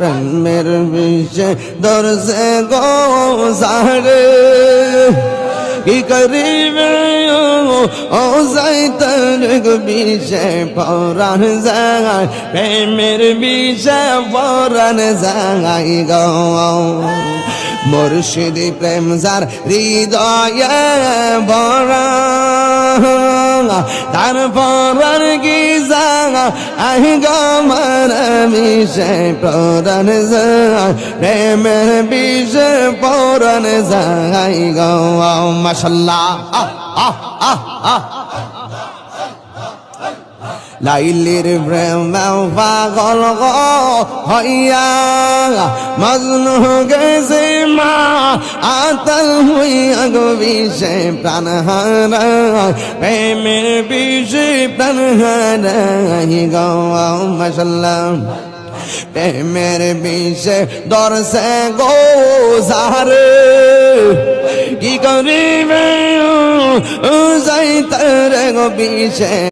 প্রেমের বিষে দরজে গো জারে কি করিবে ও যাইতার বিষে পরাণ যায় প্রেমের বিষে পরাণ যায় গো মুর্শিদি প্রেম যার হৃদয়ে ভরা তার পরাণ কি যায় আই গো মার বিষে পরাণ যায় প্রেমের বিষে পরাণ যায় গো মাশাআল্লাহ লাইলির প্রেম পাগল গো হইয়া মজনু গেছে মা আতল হইয়া গো বিষে প্রাণ হারা প্রেমের বিষে প্রাণ হারাই গো মাশাআল্লাহ প্রেমের বিষে দরসে গো জারে কি করিবে যাইতার গো বিষে